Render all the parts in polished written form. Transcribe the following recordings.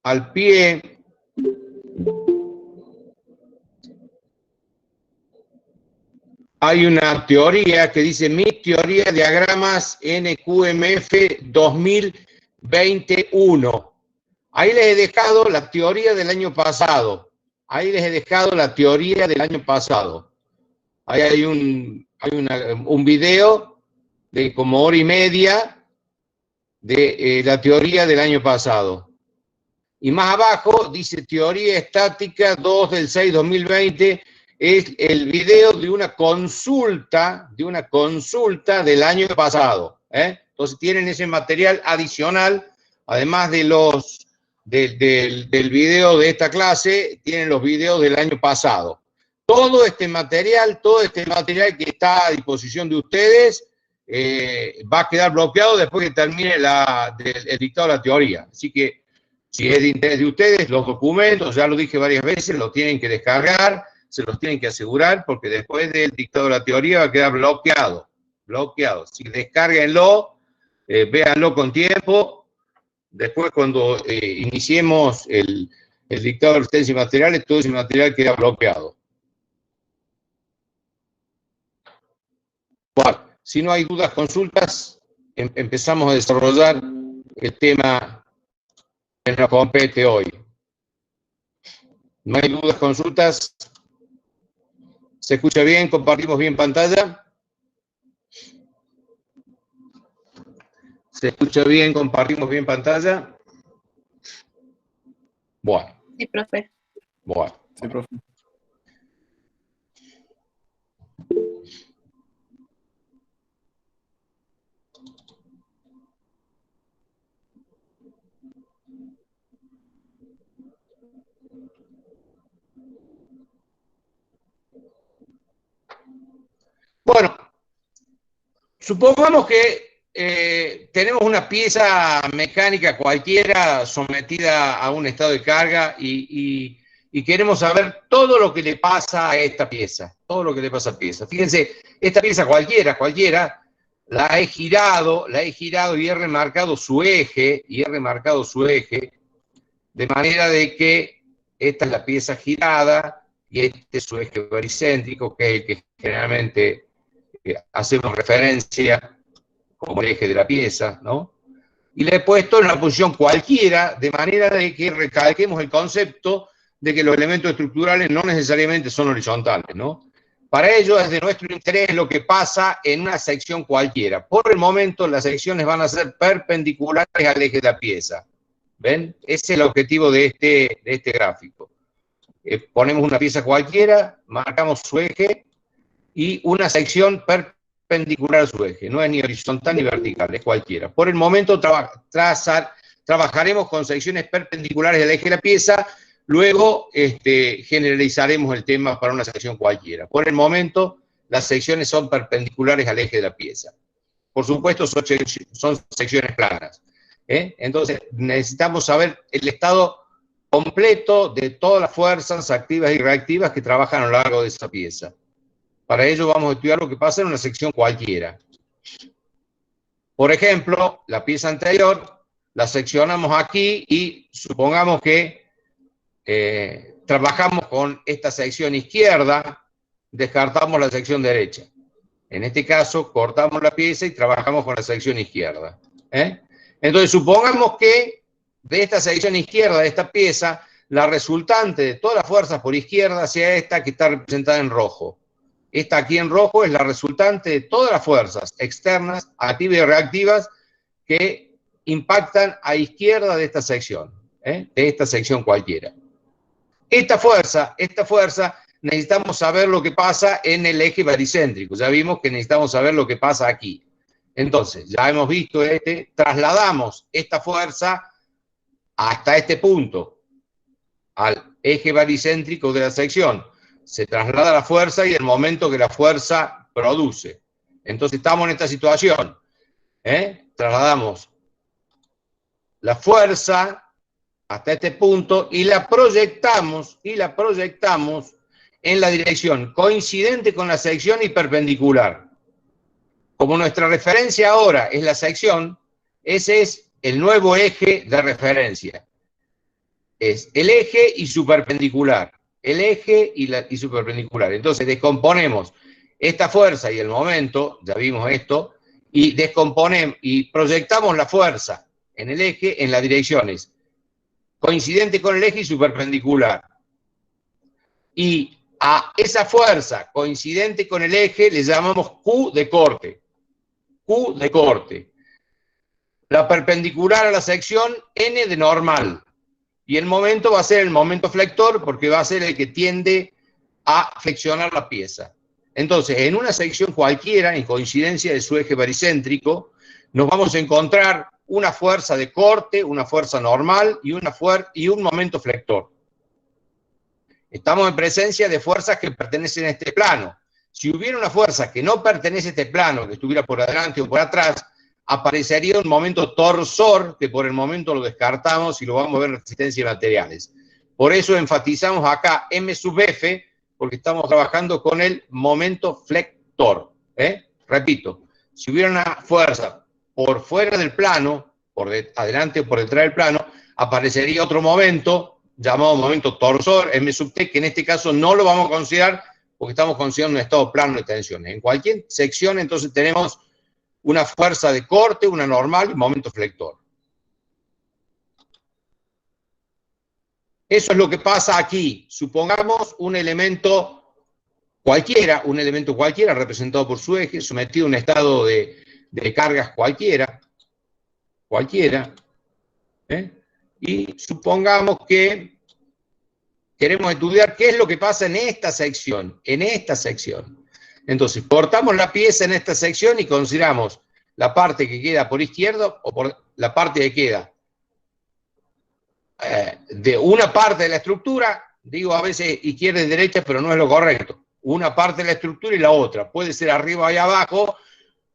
al pie hay una teoría que dice mi teoría de diagramas NQMF 2021. Ahí les he dejado la teoría del año pasado. Ahí les he dejado la teoría del año pasado. Ahí hay un video de como hora y media de la teoría del año pasado. Y más abajo dice teoría estática 2 del 6/2020. Es el video de una consulta del año pasado. Entonces tienen ese material adicional, además de del video de esta clase, tienen los videos del año pasado. Todo este material que está a disposición de ustedes va a quedar bloqueado después que termine el dictado de la teoría. Así que si es de interés de ustedes, los documentos, ya lo dije varias veces, los tienen que descargar, se los tienen que asegurar, porque después del dictado de la teoría va a quedar bloqueado. Así que descárguenlo, véanlo con tiempo. Después, cuando iniciemos el dictado de ustedes y materiales, todo ese material queda bloqueado. Bueno, si no hay dudas, consultas, empezamos a desarrollar el tema que nos compete hoy. ¿No hay dudas, consultas? ¿Se escucha bien? ¿Compartimos bien pantalla? ¿Se escucha bien? ¿Compartimos bien pantalla? Bueno. Sí, profe. Bueno. Sí, profe. Bueno, supongamos que tenemos una pieza mecánica cualquiera sometida a un estado de carga y queremos saber todo lo que le pasa a esta pieza, Fíjense, esta pieza cualquiera, la he girado y he remarcado su eje, de manera de que esta es la pieza girada y este es su eje baricéntrico, que es el que generalmente hacemos referencia como el eje de la pieza, ¿no? Y le he puesto en una posición cualquiera, de manera de que recalquemos el concepto de que los elementos estructurales no necesariamente son horizontales, ¿no? Para ello es de nuestro interés lo que pasa en una sección cualquiera. Por el momento las secciones van a ser perpendiculares al eje de la pieza. ¿Ven? Ese es el objetivo de este gráfico. Ponemos una pieza cualquiera, marcamos su eje, y una sección perpendicular a su eje, no es ni horizontal ni vertical, es cualquiera. Por el momento trabajaremos con secciones perpendiculares al eje de la pieza, luego generalizaremos el tema para una sección cualquiera. Por el momento las secciones son perpendiculares al eje de la pieza. Por supuesto son secciones planas. Entonces necesitamos saber el estado completo de todas las fuerzas activas y reactivas que trabajan a lo largo de esa pieza. Para ello vamos a estudiar lo que pasa en una sección cualquiera. Por ejemplo, la pieza anterior la seccionamos aquí y supongamos que trabajamos con esta sección izquierda, descartamos la sección derecha. En este caso, cortamos la pieza y trabajamos con la sección izquierda. Entonces, supongamos que de esta sección izquierda de esta pieza, la resultante de todas las fuerzas por izquierda sea esta que está representada en rojo. Esta aquí en rojo es la resultante de todas las fuerzas externas, activas y reactivas, que impactan a izquierda de esta sección, de esta sección cualquiera. Esta fuerza, necesitamos saber lo que pasa en el eje baricéntrico. Ya vimos que necesitamos saber lo que pasa aquí. Entonces, ya hemos visto trasladamos esta fuerza hasta este punto, al eje baricéntrico de la sección. Se traslada la fuerza y el momento que la fuerza produce. Entonces estamos en esta situación. Trasladamos la fuerza hasta este punto y la proyectamos en la dirección coincidente con la sección y perpendicular. Como nuestra referencia ahora es la sección, ese es el nuevo eje de referencia. es el eje y su perpendicular. El eje y su perpendicular. Entonces descomponemos esta fuerza y el momento, ya vimos esto, y descomponemos y proyectamos la fuerza en el eje en las direcciones coincidente con el eje y su perpendicular. Y a esa fuerza coincidente con el eje le llamamos Q de corte. Q de corte. La perpendicular a la sección, N de normal. Y el momento va a ser el momento flector porque va a ser el que tiende a flexionar la pieza. Entonces, en una sección cualquiera, en coincidencia de su eje baricéntrico, nos vamos a encontrar una fuerza de corte, una fuerza normal y un momento flector. Estamos en presencia de fuerzas que pertenecen a este plano. Si hubiera una fuerza que no pertenece a este plano, que estuviera por adelante o por atrás, aparecería un momento torsor, que por el momento lo descartamos y lo vamos a ver en resistencia de materiales. Por eso enfatizamos acá M sub F, porque estamos trabajando con el momento flector. Repito, si hubiera una fuerza por fuera del plano, por adelante o por detrás del plano, aparecería otro momento llamado momento torsor, M sub T, que en este caso no lo vamos a considerar porque estamos considerando un estado plano de tensiones. En cualquier sección, entonces, tenemos una fuerza de corte, una normal y un momento flector. Eso es lo que pasa aquí. Supongamos un elemento cualquiera representado por su eje, sometido a un estado de cargas cualquiera, y supongamos que queremos estudiar qué es lo que pasa en esta sección, Entonces, cortamos la pieza en esta sección y consideramos la parte que queda por izquierda o por la parte que queda de una parte de la estructura, digo a veces izquierda y derecha, pero no es lo correcto. Una parte de la estructura y la otra. Puede ser arriba y abajo,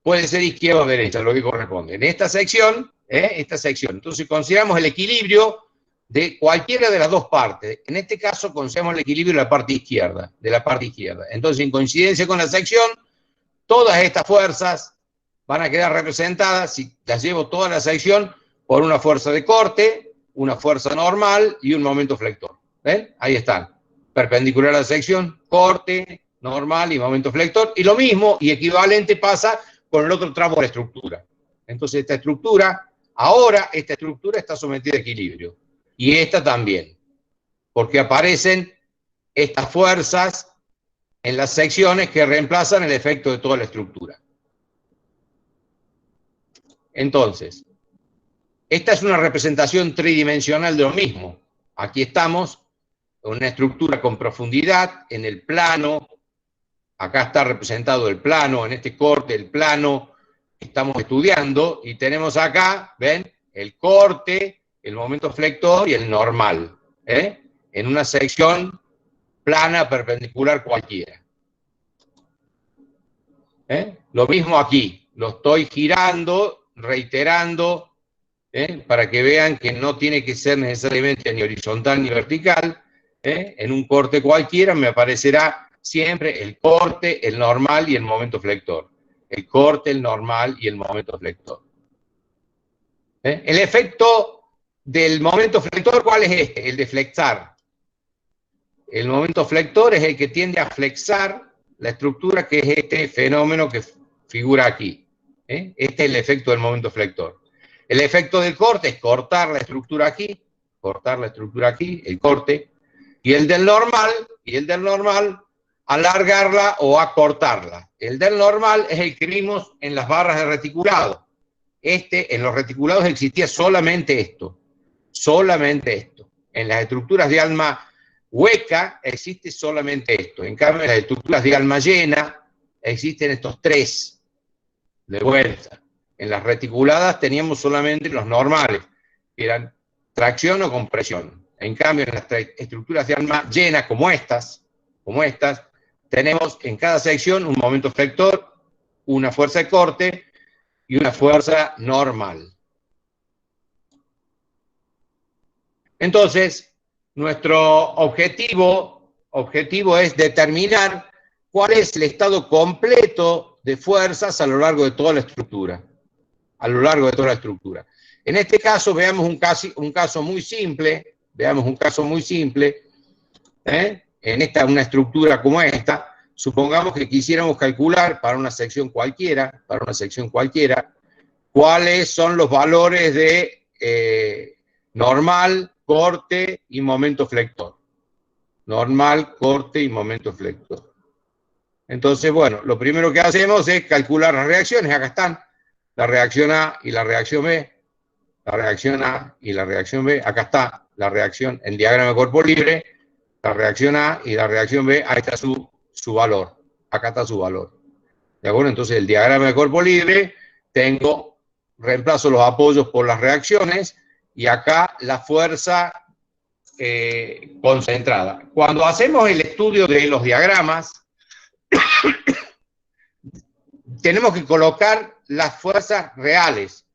puede ser izquierda o derecha, lo que corresponde. En esta sección, entonces consideramos el equilibrio de cualquiera de las dos partes. En este caso consideramos el equilibrio de la parte izquierda, Entonces, en coincidencia con la sección, todas estas fuerzas van a quedar representadas, si las llevo toda la sección, por una fuerza de corte, una fuerza normal y un momento flector. ¿Ven? Ahí están. Perpendicular a la sección, corte, normal y momento flector. Y lo mismo y equivalente pasa con el otro tramo de la estructura. Entonces esta estructura está sometida a equilibrio. Y esta también. Porque aparecen estas fuerzas en las secciones que reemplazan el efecto de toda la estructura. Entonces, esta es una representación tridimensional de lo mismo. Aquí estamos en una estructura con profundidad, en el plano. Acá está representado el plano, en este corte, el plano que estamos estudiando. Y tenemos acá, ¿ven? El corte, el momento flector y el normal. En una sección plana, perpendicular cualquiera. Lo mismo aquí. Lo estoy girando, reiterando, para que vean que no tiene que ser necesariamente ni horizontal ni vertical. En un corte cualquiera me aparecerá siempre el corte, el normal y el momento flector. El corte, el normal y el momento flector. El efecto del momento flector, ¿cuál es este? El de flexar. El momento flector es el que tiende a flexar la estructura, que es este fenómeno que figura aquí. Este es el efecto del momento flector. El efecto del corte es cortar la estructura aquí, el corte, y el del normal, alargarla o acortarla. El del normal es el que vimos en las barras de reticulado. En los reticulados existía solamente esto. En las estructuras de alma hueca existe solamente esto. En cambio, en las estructuras de alma llena existen estos tres. De vuelta. En las reticuladas teníamos solamente los normales, que eran tracción o compresión. En cambio, en las estructuras de alma llena, como estas, tenemos en cada sección un momento flector, una fuerza de corte y una fuerza normal. Entonces, nuestro objetivo es determinar cuál es el estado completo de fuerzas a lo largo de toda la estructura. En este caso, veamos un caso muy simple, Veamos un caso muy simple, en una estructura como esta. Supongamos que quisiéramos calcular para una sección cualquiera, cuáles son los valores de normal, corte y momento flector. Normal, corte y momento flector. Entonces, bueno, lo primero que hacemos es calcular las reacciones. Acá están, la reacción A y la reacción B. La reacción A y la reacción B. Acá está la reacción en diagrama de cuerpo libre, la reacción A y la reacción B. Ahí está su valor. Acá está su valor. ¿De acuerdo? Entonces, el diagrama de cuerpo libre, reemplazo los apoyos por las reacciones, y acá la fuerza concentrada. Cuando hacemos el estudio de los diagramas, tenemos que colocar las fuerzas reales,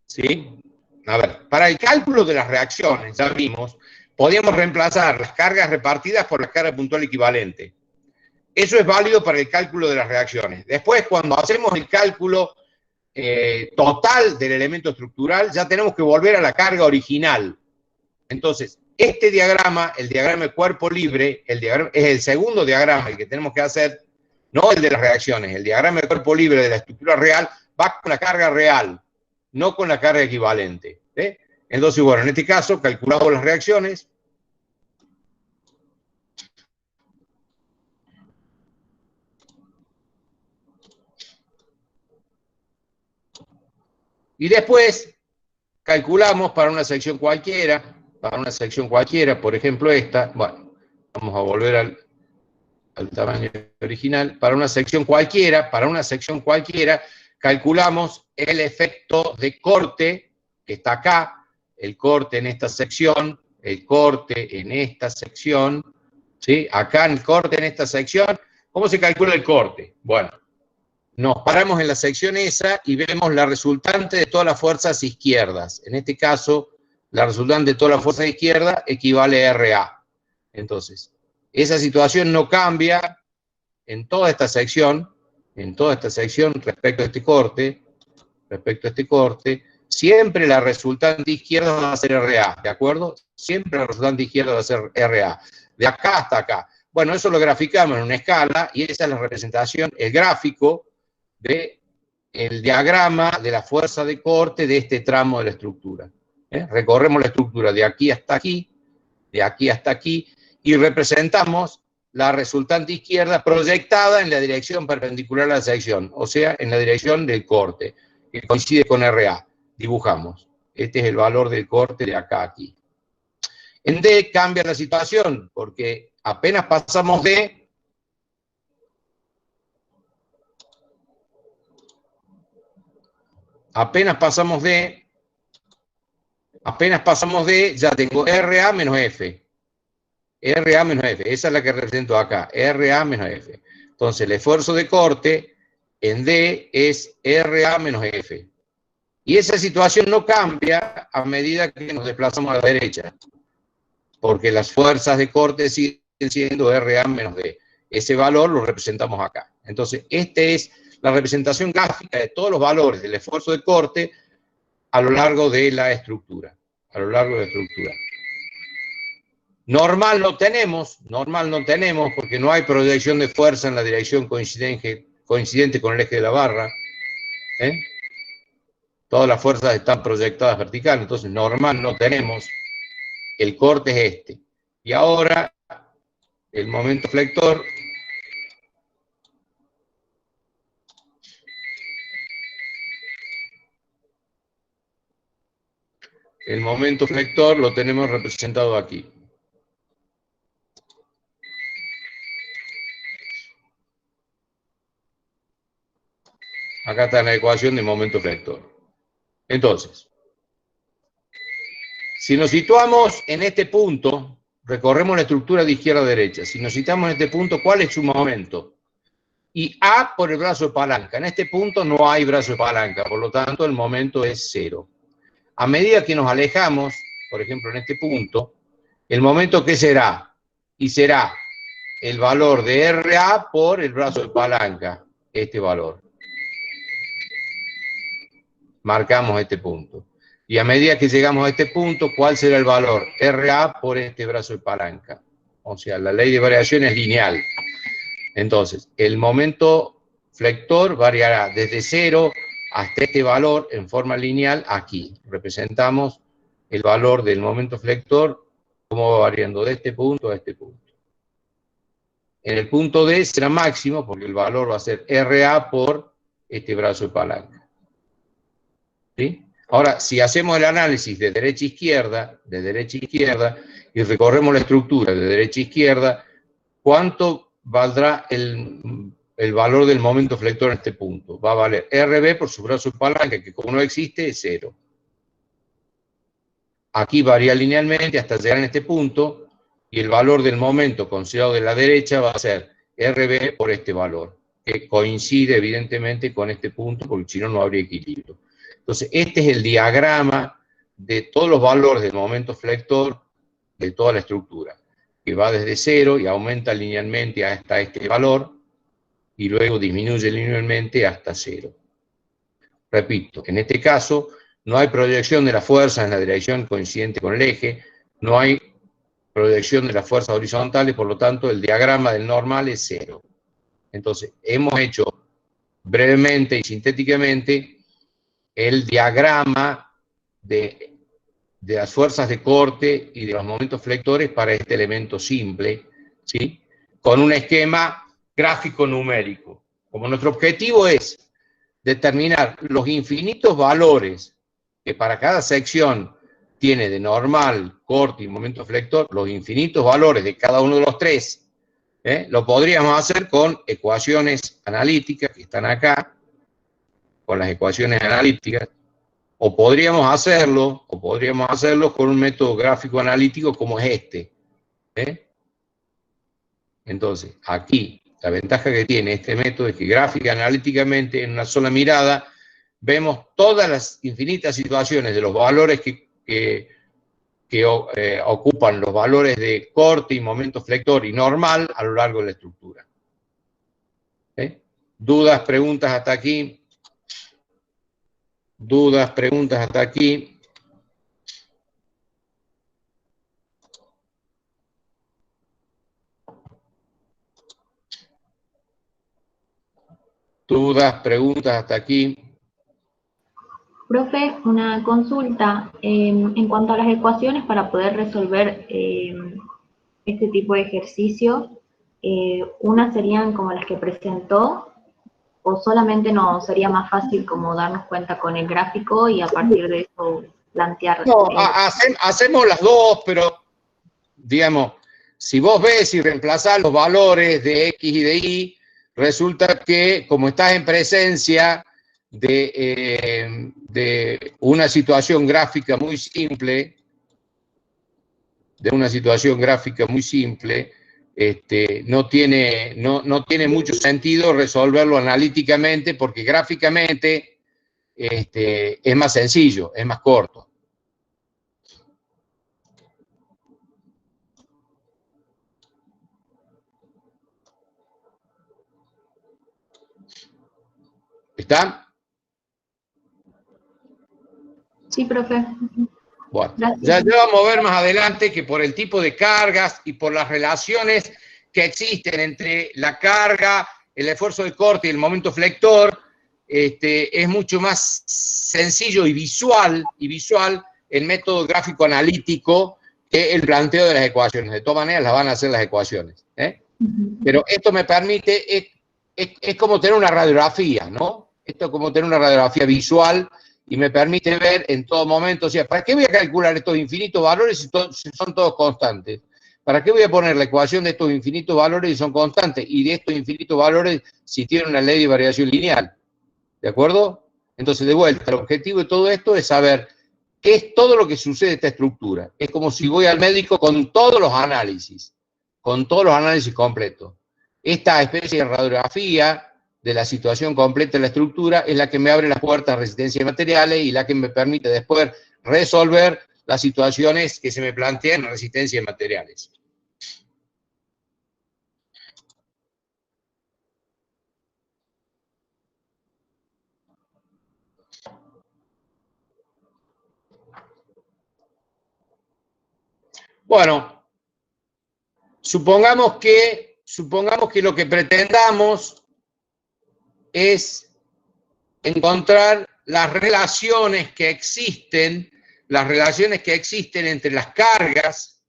¿sí? A ver, para el cálculo de las reacciones, ya vimos, podíamos reemplazar las cargas repartidas por la carga puntual equivalente. Eso es válido para el cálculo de las reacciones. Después, cuando hacemos el cálculo total del elemento estructural, ya tenemos que volver a la carga original. Entonces, este diagrama, el diagrama de cuerpo libre, es el segundo diagrama el que tenemos que hacer, no el de las reacciones. El diagrama de cuerpo libre de la estructura real va con la carga real, no con la carga equivalente. Entonces, bueno, en este caso calculamos las reacciones. Y después calculamos para una sección cualquiera, por ejemplo esta. Bueno, vamos a volver al tamaño original. Para una sección cualquiera, calculamos el efecto de corte, que está acá, el corte en esta sección, ¿sí? Acá el corte en esta sección. ¿Cómo se calcula el corte? Bueno, nos paramos en la sección esa y vemos la resultante de todas las fuerzas izquierdas. En este caso, la resultante de todas las fuerzas izquierdas equivale a RA. Entonces, esa situación no cambia en toda esta sección, respecto a este corte, siempre la resultante izquierda va a ser RA, ¿de acuerdo? Siempre la resultante izquierda va a ser RA, de acá hasta acá. Bueno, eso lo graficamos en una escala, y esa es la representación, el gráfico del diagrama de la fuerza de corte de este tramo de la estructura. Recorremos la estructura de aquí hasta aquí, y representamos la resultante izquierda proyectada en la dirección perpendicular a la sección, o sea, en la dirección del corte, que coincide con RA. Dibujamos. Este es el valor del corte de acá a aquí. En D cambia la situación, porque apenas pasamos D, ya tengo RA menos F. RA menos F, esa es la que represento acá, RA menos F. Entonces, el esfuerzo de corte en D es RA menos F. Y esa situación no cambia a medida que nos desplazamos a la derecha, porque las fuerzas de corte siguen siendo RA menos D. Ese valor lo representamos acá. Entonces, esta es la representación gráfica de todos los valores del esfuerzo de corte a lo largo de la estructura. Normal no tenemos porque no hay proyección de fuerza en la dirección coincidente con el eje de la barra. Todas las fuerzas están proyectadas vertical, entonces normal no tenemos. El corte es este. Y ahora, el momento flector. El momento flector lo tenemos representado aquí. Acá está la ecuación de momento flector. Entonces, si nos situamos en este punto, recorremos la estructura de izquierda a derecha. Si nos situamos en este punto, ¿cuál es su momento? Y A por el brazo de palanca. En este punto no hay brazo de palanca, por lo tanto el momento es 0. A medida que nos alejamos, por ejemplo en este punto, el momento ¿qué será? Y será el valor de RA por el brazo de palanca, este valor. Marcamos este punto. Y a medida que llegamos a este punto, ¿cuál será el valor? RA por este brazo de palanca. O sea, la ley de variación es lineal. Entonces, el momento flector variará desde 0 hasta este valor en forma lineal aquí. Representamos el valor del momento flector como va variando de este punto a este punto. En el punto D será máximo porque el valor va a ser RA por este brazo de palanca. ¿Sí? Ahora, si hacemos el análisis de derecha a izquierda, y recorremos la estructura de derecha a izquierda, ¿cuánto valdrá el valor del momento flector en este punto? Va a valer RB por su brazo de palanca, que como no existe, es 0. Aquí varía linealmente hasta llegar en este punto, y el valor del momento considerado de la derecha va a ser RB por este valor, que coincide evidentemente con este punto, porque si no, no habría equilibrio. Entonces, este es el diagrama de todos los valores del momento flector de toda la estructura, que va desde 0 y aumenta linealmente hasta este valor, y luego disminuye linealmente hasta 0. Repito, en este caso no hay proyección de la fuerza en la dirección coincidente con el eje, no hay proyección de las fuerzas horizontales, por lo tanto el diagrama del normal es 0. Entonces, hemos hecho brevemente y sintéticamente el diagrama de las fuerzas de corte y de los momentos flectores para este elemento simple, ¿sí? Con un esquema gráfico numérico. Como nuestro objetivo es determinar los infinitos valores que para cada sección tiene de normal, corte y momento flector, los infinitos valores de cada uno de los tres, lo podríamos hacer con ecuaciones analíticas que están acá, con las ecuaciones analíticas, o podríamos hacerlo con un método gráfico analítico como es este. Entonces, aquí, la ventaja que tiene este método es que gráfica analíticamente, en una sola mirada, vemos todas las infinitas situaciones de los valores que ocupan los valores de corte y momento flector y normal a lo largo de la estructura. ¿Dudas, preguntas hasta aquí? ¿Dudas, preguntas hasta aquí? ¿Dudas, preguntas hasta aquí? Profe, una consulta. En cuanto a las ecuaciones para poder resolver este tipo de ejercicio, unas serían como las que presentó, o solamente no sería más fácil como darnos cuenta con el gráfico y a partir de eso plantear. No, hacemos las dos, pero digamos, si vos ves y reemplazás los valores de X y de Y, resulta que como estás en presencia de una situación gráfica muy simple, no tiene mucho sentido resolverlo analíticamente porque gráficamente es más sencillo, es más corto. ¿Está? Sí, profe. Bueno, Gracias. ya vamos a ver más adelante que por el tipo de cargas y por las relaciones que existen entre la carga, el esfuerzo de corte y el momento flector, es mucho más sencillo y visual el método gráfico analítico que el planteo de las ecuaciones. De todas maneras, las van a hacer las ecuaciones. Pero esto me permite, es como tener una radiografía, ¿no? Esto es como tener una radiografía visual y me permite ver en todo momento, o sea, ¿para qué voy a calcular estos infinitos valores si son todos constantes? ¿Para qué voy a poner la ecuación de estos infinitos valores si son constantes? Y de estos infinitos valores si tienen una ley de variación lineal. ¿De acuerdo? Entonces, de vuelta, el objetivo de todo esto es saber qué es todo lo que sucede en esta estructura. Es como si voy al médico con todos los análisis completos. Esta especie de radiografía de la situación completa de la estructura es la que me abre las puertas a resistencia de materiales y la que me permite después resolver las situaciones que se me plantean en resistencia de materiales. Bueno, supongamos que lo que pretendamos es encontrar las relaciones que existen entre las cargas,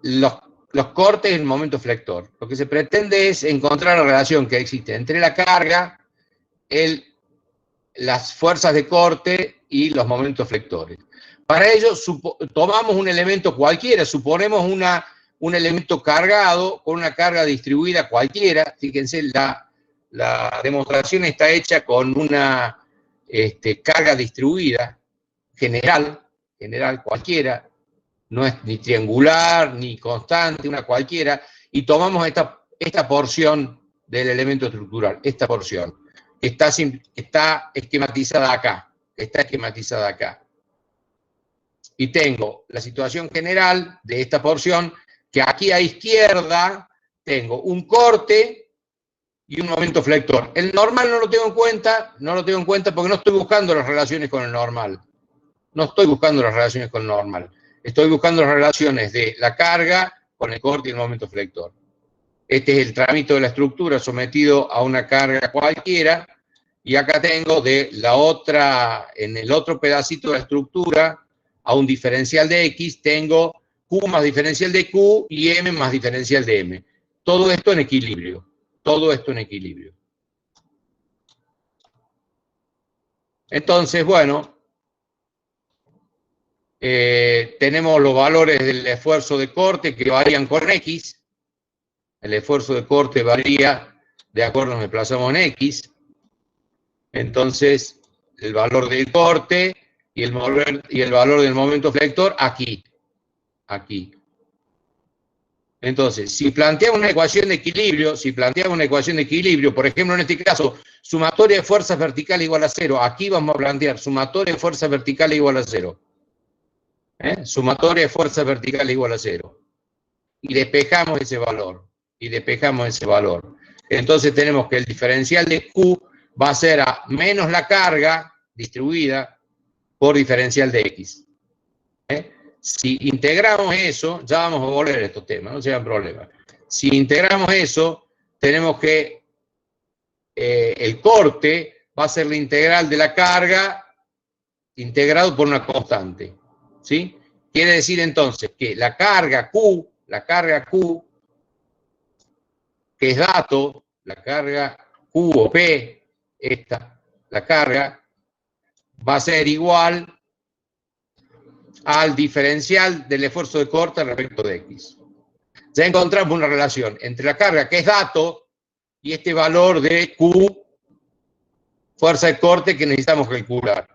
los cortes y el momento flector. Lo que se pretende es encontrar la relación que existe entre la carga, las fuerzas de corte y los momentos flectores. Para ello, tomamos un elemento cualquiera, suponemos un elemento cargado con una carga distribuida cualquiera. Fíjense, la demostración está hecha con una carga distribuida general cualquiera, no es ni triangular ni constante, una cualquiera, y tomamos esta porción del elemento estructural, esta porción, que está esquematizada acá. Y tengo la situación general de esta porción, que aquí a izquierda tengo un corte y un momento flector. El normal no lo tengo en cuenta porque no estoy buscando las relaciones con el normal. Estoy buscando las relaciones de la carga con el corte y el momento flector. Este es el trámite de la estructura sometido a una carga cualquiera, y acá tengo en el otro pedacito de la estructura, a un diferencial de X, tengo Q más diferencial de Q y M más diferencial de M. Todo esto en equilibrio. Entonces, bueno, tenemos los valores del esfuerzo de corte que varían con X. El esfuerzo de corte varía de acuerdo a nos desplazamos en X. Entonces, el valor del corte y el valor del momento flector aquí. Entonces, si planteamos una ecuación de equilibrio, por ejemplo, en este caso, sumatoria de fuerzas verticales igual a 0, aquí vamos a plantear sumatoria de fuerzas verticales igual a 0. Sumatoria de fuerzas verticales igual a 0. Y despejamos ese valor. Entonces tenemos que el diferencial de Q va a ser a menos la carga distribuida por diferencial de X. Si integramos eso, ya vamos a volver a estos temas, no sean problemas. Si integramos eso, tenemos que el corte va a ser la integral de la carga integrado por una constante. ¿Sí? Quiere decir entonces que la carga Q, que es dato, la carga Q o P, la carga, va a ser igual al diferencial del esfuerzo de corte respecto de X. Ya encontramos una relación entre la carga, que es dato, y este valor de Q, fuerza de corte, que necesitamos calcular.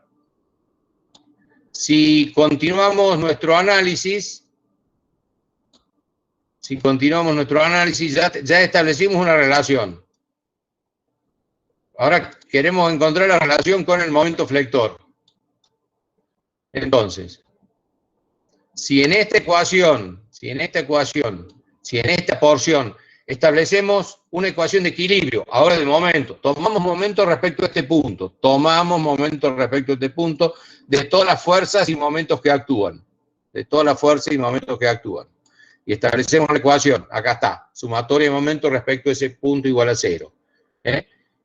Si continuamos nuestro análisis, ya establecimos una relación. Ahora queremos encontrar la relación con el momento flector. Entonces, si en esta porción establecemos una ecuación de equilibrio, ahora de momento, tomamos momento respecto a este punto, de todas las fuerzas y momentos que actúan, y establecemos la ecuación, acá está, sumatoria de momento respecto a ese punto igual a 0,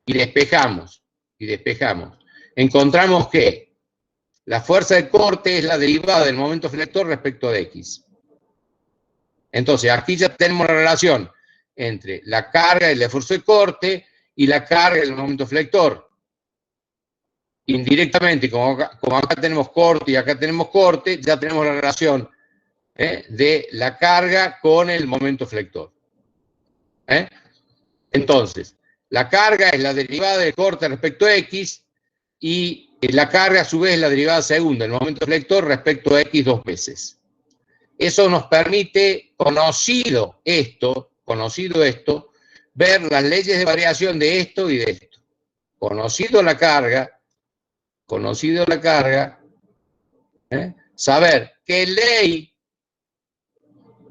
y despejamos, encontramos que la fuerza de corte es la derivada del momento flector respecto de X. Entonces, aquí ya tenemos la relación entre la carga y el esfuerzo de corte y la carga y el momento flector. Indirectamente, como acá tenemos corte y acá tenemos corte, ya tenemos la relación de la carga con el momento flector. Entonces, la carga es la derivada del corte respecto a X, y la carga a su vez es la derivada segunda, el momento flector respecto a X 2 veces. Eso nos permite, conocido esto, ver las leyes de variación de esto y de esto. Conocido la carga, saber qué ley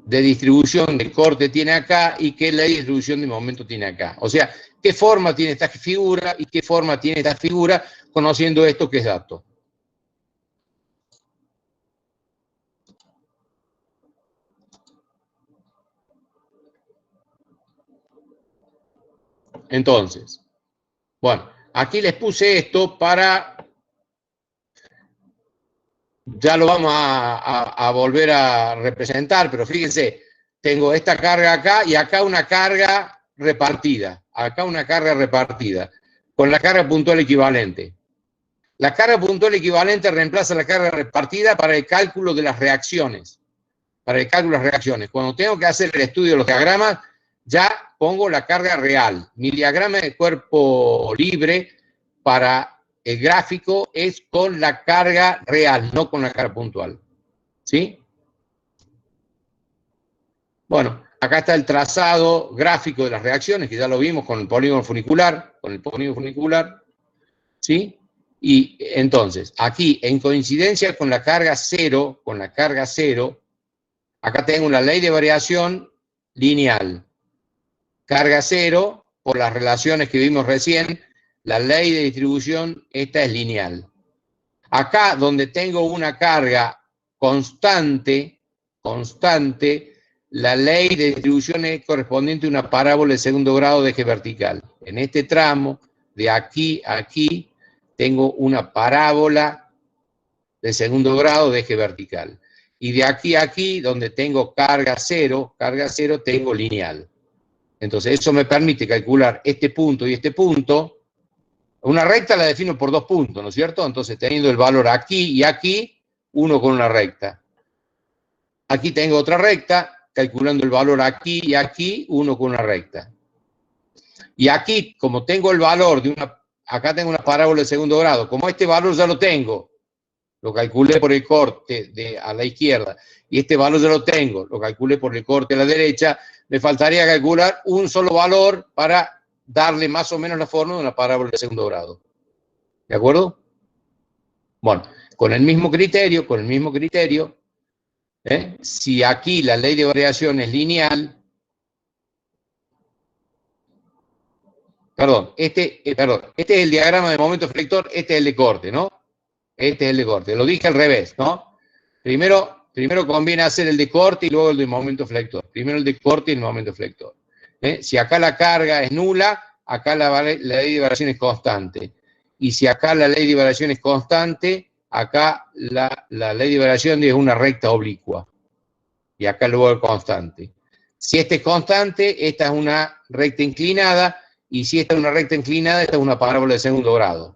de distribución de corte tiene acá y qué ley de distribución de momento tiene acá. O sea, qué forma tiene esta figura y qué forma tiene esta figura, conociendo esto que es dato. Entonces, bueno, aquí les puse esto para... Ya lo vamos a volver a representar, pero fíjense, tengo esta carga acá y acá una carga repartida. Acá una carga repartida, con la carga puntual equivalente. La carga puntual equivalente reemplaza la carga repartida para el cálculo de las reacciones. Para el cálculo de las reacciones. Cuando tengo que hacer el estudio de los diagramas, ya pongo la carga real. Mi diagrama de cuerpo libre para el gráfico es con la carga real, no con la carga puntual. ¿Sí? Bueno, acá está el trazado gráfico de las reacciones, que ya lo vimos con el polígono funicular, ¿sí? Y entonces, aquí, en coincidencia con la carga cero, acá tengo una ley de variación lineal. Carga cero, por las relaciones que vimos recién, la ley de distribución, esta es lineal. Acá, donde tengo una carga constante, la ley de distribución es correspondiente a una parábola de segundo grado de eje vertical. En este tramo, de aquí a aquí, tengo una parábola de segundo grado de eje vertical. Y de aquí a aquí, donde tengo carga cero, tengo lineal. Entonces, eso me permite calcular este punto y este punto. Una recta la defino por 2 puntos, ¿no es cierto? Entonces, teniendo el valor aquí y aquí, uno con una recta. Aquí tengo otra recta, calculando el valor aquí y aquí, uno con una recta. Y aquí, como tengo el valor de una... Acá tengo una parábola de segundo grado. Como este valor ya lo tengo, lo calculé por el corte a la izquierda, y este valor ya lo tengo, lo calculé por el corte a la derecha, me faltaría calcular un solo valor para darle más o menos la forma de una parábola de segundo grado. ¿De acuerdo? Bueno, con el mismo criterio, si aquí la ley de variación es lineal, este es el diagrama de momento flector, este es el de corte, ¿no? Este es el de corte, lo dije al revés, ¿no? Primero conviene hacer el de corte y luego el de momento flector. Primero el de corte y el momento flector. Si acá la carga es nula, acá la ley de variación es constante. Y si acá la ley de variación es constante, acá la ley de variación es una recta oblicua. Y acá luego el constante. Si este es constante, esta es una recta inclinada, y si esta es una recta inclinada, esta es una parábola de segundo grado.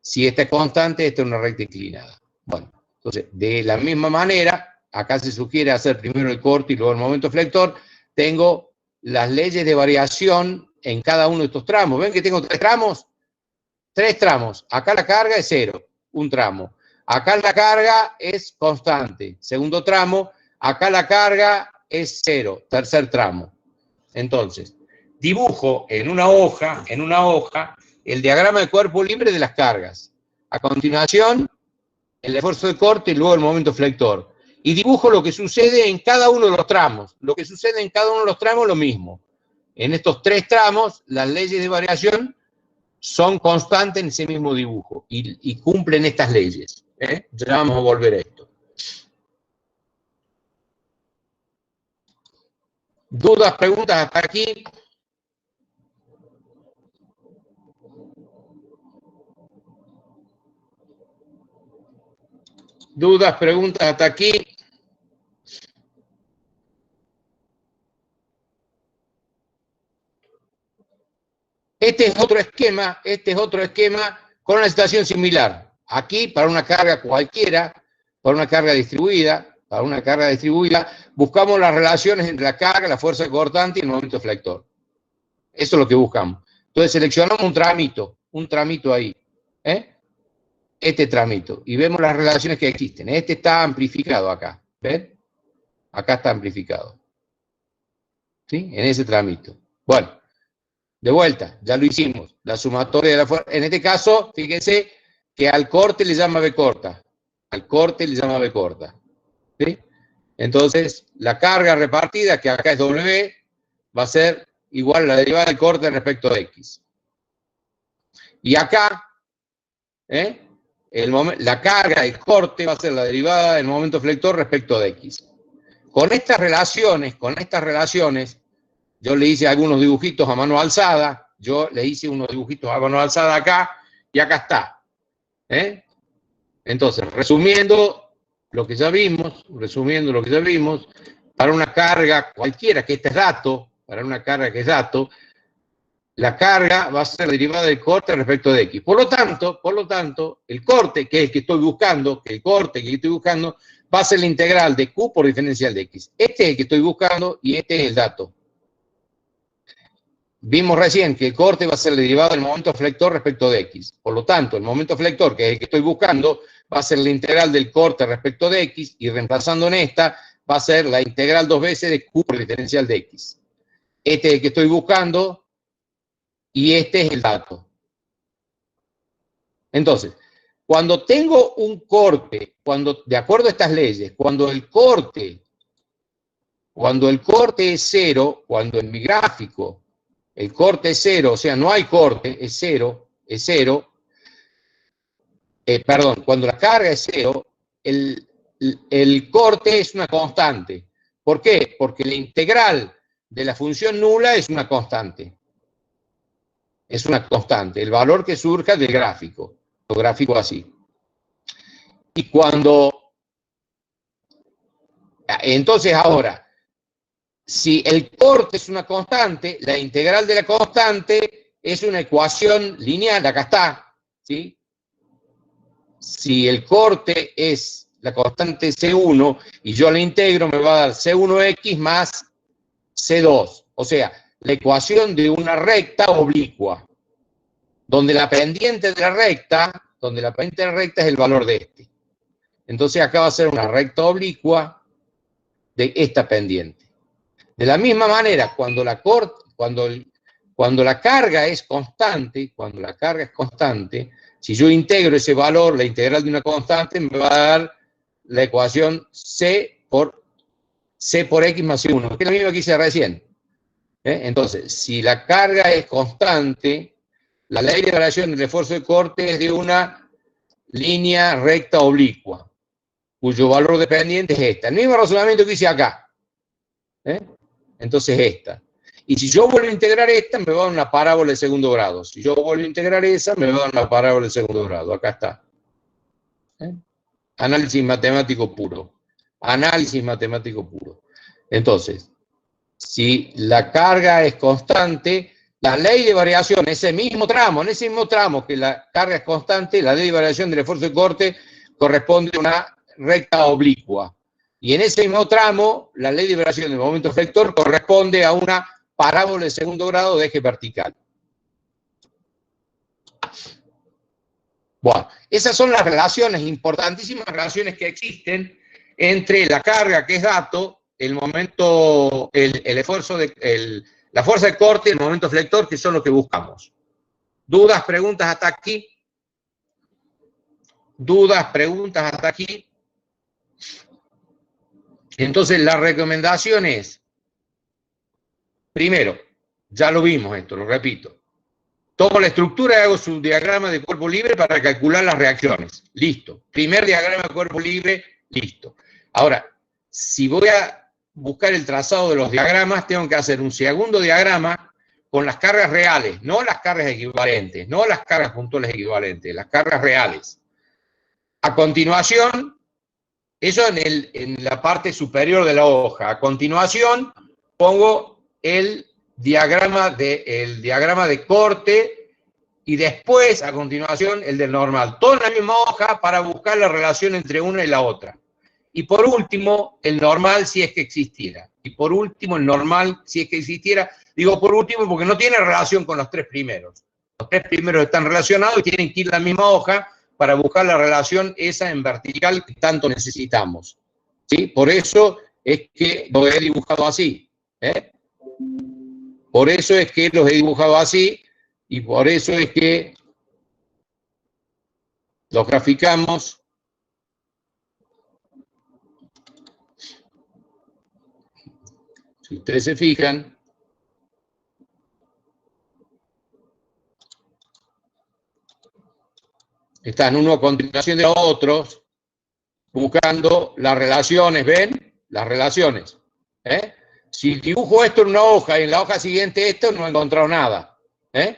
Si esta es constante, esta es una recta inclinada. Bueno, entonces, de la misma manera, acá se sugiere hacer primero el corte y luego el momento flector. Tengo las leyes de variación en cada uno de estos tramos. ¿Ven que tengo 3 tramos? 3 tramos. Acá la carga es 0, un tramo. Acá la carga es constante, segundo tramo. Acá la carga es 0, tercer tramo. Entonces, dibujo en una hoja, el diagrama de cuerpo libre de las cargas. A continuación, el esfuerzo de corte y luego el momento flector. Y dibujo lo que sucede en cada uno de los tramos. Lo que sucede en cada uno de los tramos es lo mismo. En estos 3 tramos, las leyes de variación son constantes en ese mismo dibujo y cumplen estas leyes. Ya vamos a volver a esto. ¿Dudas, preguntas hasta aquí? ¿Dudas, preguntas hasta aquí? Este es otro esquema con una situación similar. Aquí, para una carga cualquiera, para una carga distribuida, buscamos las relaciones entre la carga, la fuerza cortante y el momento flector. Eso es lo que buscamos. Entonces seleccionamos un tramito ahí. Este tramito. Y vemos las relaciones que existen. Este está amplificado acá. ¿Ven? Acá está amplificado. ¿Sí? En ese tramito. Bueno. De vuelta, ya lo hicimos. La sumatoria de la fuerza. En este caso, fíjense que al corte le llama B corta. ¿Sí? Entonces, la carga repartida, que acá es W, va a ser igual a la derivada del corte respecto de X. Y acá, la carga del corte va a ser la derivada del momento flector respecto de X. Con estas relaciones, Yo le hice algunos dibujitos a mano alzada, yo le hice unos dibujitos a mano alzada acá, y acá está. Entonces, resumiendo lo que ya vimos, para una carga cualquiera, que este es dato, para una carga que es dato, la carga va a ser derivada del corte respecto de X. Por lo tanto, el corte, que es el que estoy buscando, va a ser la integral de Q por diferencial de X. Este es el que estoy buscando y este es el dato. Vimos recién que el corte va a ser derivado del momento flector respecto de X. Por lo tanto, el momento flector, que es el que estoy buscando, va a ser la integral del corte respecto de X, y reemplazando en esta, va a ser la integral 2 veces de Q por diferencial de X. Este es el que estoy buscando y este es el dato. Entonces, cuando tengo un corte, de acuerdo a estas leyes, cuando el corte es cero, cuando en mi gráfico el corte es cero, o sea, no hay corte, es cero, perdón, cuando la carga es cero, el corte es una constante. ¿Por qué? Porque la integral de la función nula es una constante. Es una constante, el valor que surja del gráfico. Lo gráfico así. Y entonces ahora, si el corte es una constante, la integral de la constante es una ecuación lineal, acá está, ¿sí? Si el corte es la constante C1 y yo la integro, me va a dar C1X más C2. O sea, la ecuación de una recta oblicua, donde la pendiente de la recta es el valor de este. Entonces acá va a ser una recta oblicua de esta pendiente. De la misma manera, cuando la carga es constante, si yo integro ese valor, la integral de una constante, me va a dar la ecuación C por X más C1, que es la misma que hice recién. Entonces, si la carga es constante, la ley de variación del esfuerzo de corte es de una línea recta oblicua, cuyo valor dependiente es esta. El mismo razonamiento que hice acá. Entonces esta. Y si yo vuelvo a integrar esta, me va a dar una parábola de segundo grado. Si yo vuelvo a integrar esa, me va a dar una parábola de segundo grado. Acá está. Análisis matemático puro. Análisis matemático puro. Entonces, si la carga es constante, la ley de variación, en ese mismo tramo que la carga es constante, la ley de variación del esfuerzo de corte corresponde a una recta oblicua. Y en ese mismo tramo, la ley de variación del momento flector corresponde a una parábola de segundo grado de eje vertical. Bueno, esas son las relaciones, importantísimas relaciones que existen entre la carga, que es dato, el momento, el esfuerzo la fuerza de corte y el momento flector, que son lo que buscamos. ¿Dudas, preguntas hasta aquí? ¿Dudas, preguntas hasta aquí? Entonces, la recomendación es, primero, ya lo vimos esto, lo repito, tomo la estructura y hago su diagrama de cuerpo libre para calcular las reacciones. Listo. Primer diagrama de cuerpo libre, listo. Ahora, si voy a buscar el trazado de los diagramas, tengo que hacer un segundo diagrama con las cargas reales, no las cargas equivalentes, no las cargas puntuales equivalentes, las cargas reales. A continuación, eso en la parte superior de la hoja. A continuación, pongo el diagrama de corte y después, a continuación, el del normal. Todo en la misma hoja para buscar la relación entre una y la otra. Y por último, el normal si es que existiera. Y por último, el normal si es que existiera. Digo por último porque no tiene relación con los tres primeros. Los tres primeros están relacionados y tienen que ir a la misma hoja para buscar la relación esa en vertical que tanto necesitamos. ¿Sí? Por eso es que lo he dibujado así. Por eso es que los he dibujado así y por eso es que los graficamos. Si ustedes se fijan, están uno a continuación de otros, buscando las relaciones, ¿ven? Las relaciones. Si dibujo esto en una hoja y en la hoja siguiente esto, no he encontrado nada. En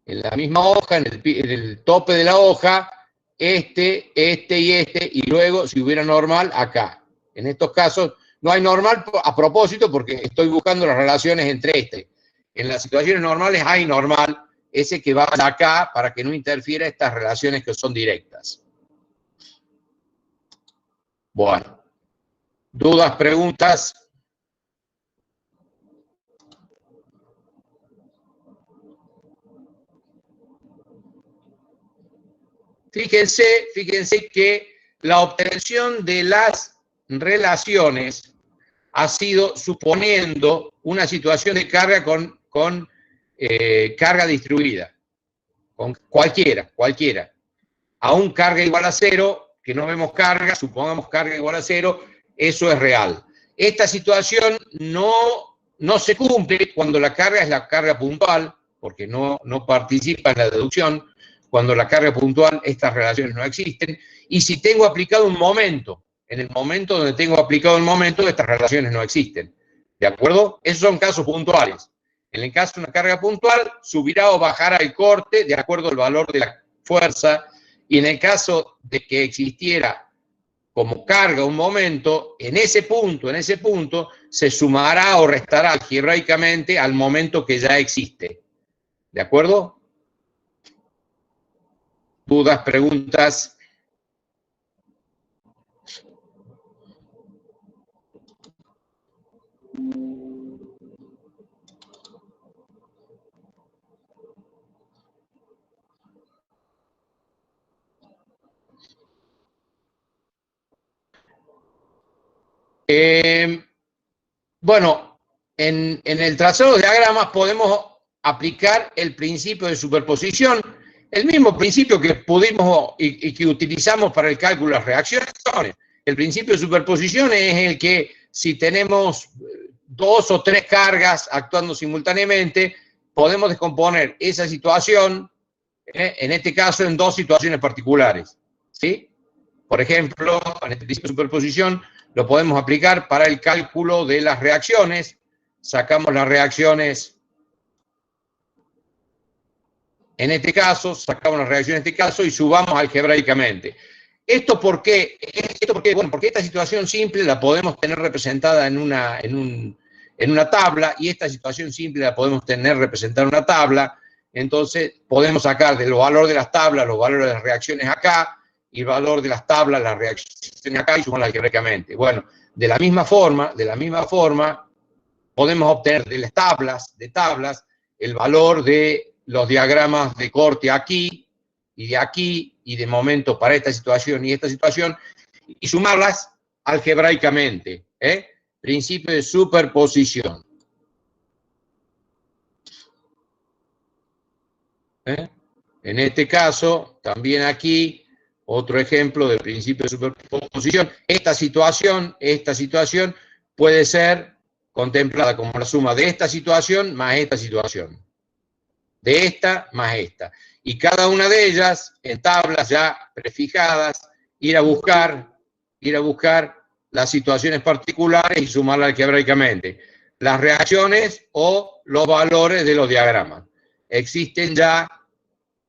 la misma hoja, en el tope de la hoja, este y luego, si hubiera normal, acá. En estos casos no hay normal a propósito porque estoy buscando las relaciones entre este. En las situaciones normales hay normal, ese que va acá para que no interfiera estas relaciones que son directas. Bueno, ¿dudas, preguntas? Fíjense que la obtención de las relaciones ha sido suponiendo una situación de carga con carga distribuida, con cualquiera. Aún carga igual a cero, que no vemos carga, supongamos carga igual a cero, eso es real. Esta situación no se cumple cuando la carga es la carga puntual, porque no participa en la deducción. Cuando la carga puntual, estas relaciones no existen. Y si tengo aplicado un momento, en el momento donde tengo aplicado el momento, estas relaciones no existen. ¿De acuerdo? Esos son casos puntuales. En el caso de una carga puntual, subirá o bajará el corte de acuerdo al valor de la fuerza. Y en el caso de que existiera como carga un momento, en ese punto se sumará o restará algebraicamente al momento que ya existe. ¿De acuerdo? ¿Dudas, preguntas? Bueno, en el trazado de diagramas podemos aplicar el principio de superposición, el mismo principio que pudimos y que utilizamos para el cálculo de las reacciones. El principio de superposición es el que si tenemos dos o tres cargas actuando simultáneamente, podemos descomponer esa situación, en este caso, en dos situaciones particulares, ¿sí? Por ejemplo, en este principio de superposición lo podemos aplicar para el cálculo de las reacciones. Sacamos las reacciones en este caso, sacamos las reacciones en este caso y subamos algebraicamente. ¿Esto por qué? Bueno, porque esta situación simple la podemos tener representada en una tabla y esta situación simple la podemos tener representada en una tabla. Entonces, podemos sacar del valor de las tablas los valores de las reacciones acá y el valor de las tablas las reacciones acá y sumarlas algebraicamente. Bueno, de la misma forma, podemos obtener de las tablas, el valor de los diagramas de corte aquí y de momento para esta situación y esta situación y sumarlas algebraicamente. Principio de superposición. En este caso, también aquí, otro ejemplo del principio de superposición. Esta situación puede ser contemplada como la suma de esta situación más esta situación. De esta más esta. Y cada una de ellas, en tablas ya prefijadas, ir a buscar las situaciones particulares y sumarlas algebraicamente. Las reacciones o los valores de los diagramas. Existen ya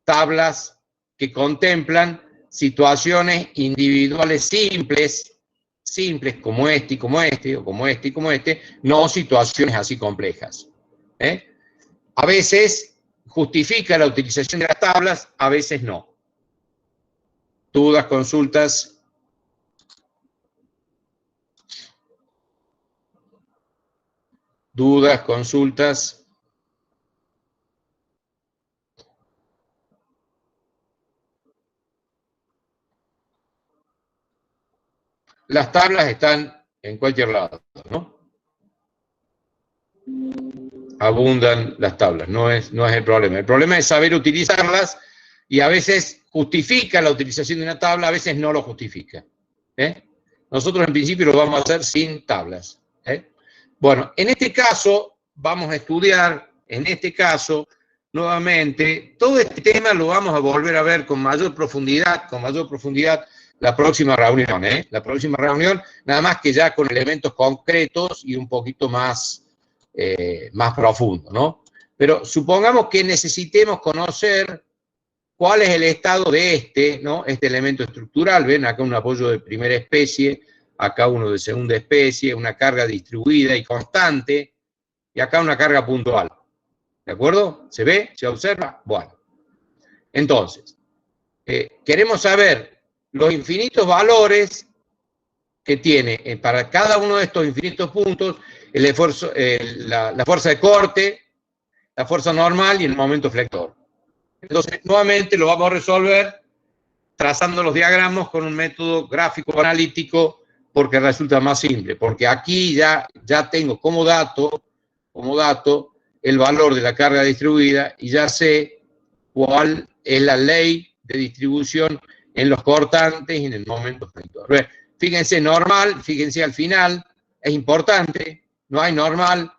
tablas que contemplan situaciones individuales simples como este y como este, o como este y como este, no situaciones así complejas. A veces justifica la utilización de las tablas, a veces no. ¿Dudas, consultas? ¿Dudas, consultas? Las tablas están en cualquier lado, ¿no? Abundan las tablas, no es el problema. El problema es saber utilizarlas y a veces justifica la utilización de una tabla, a veces no lo justifica. Nosotros en principio lo vamos a hacer sin tablas. Bueno, en este caso vamos a estudiar, nuevamente, todo este tema lo vamos a volver a ver con mayor profundidad la próxima reunión, ¿eh? La próxima reunión, nada más que ya con elementos concretos y un poquito más, más profundo, ¿no? Pero supongamos que necesitemos conocer cuál es el estado de este, ¿no? Este elemento estructural. Ven, acá un apoyo de primera especie, acá uno de segunda especie, una carga distribuida y constante, y acá una carga puntual. ¿De acuerdo? ¿Se ve? ¿Se observa? Bueno. Entonces, queremos saber los infinitos valores que tiene para cada uno de estos infinitos puntos el esfuerzo, la fuerza de corte, la fuerza normal y el momento flector. Entonces, nuevamente lo vamos a resolver trazando los diagramas con un método gráfico analítico porque resulta más simple, porque aquí ya tengo como dato el valor de la carga distribuida y ya sé cuál es la ley de distribución en los cortantes y en el momento flector. Fíjense normal, fíjense al final, es importante, no hay normal,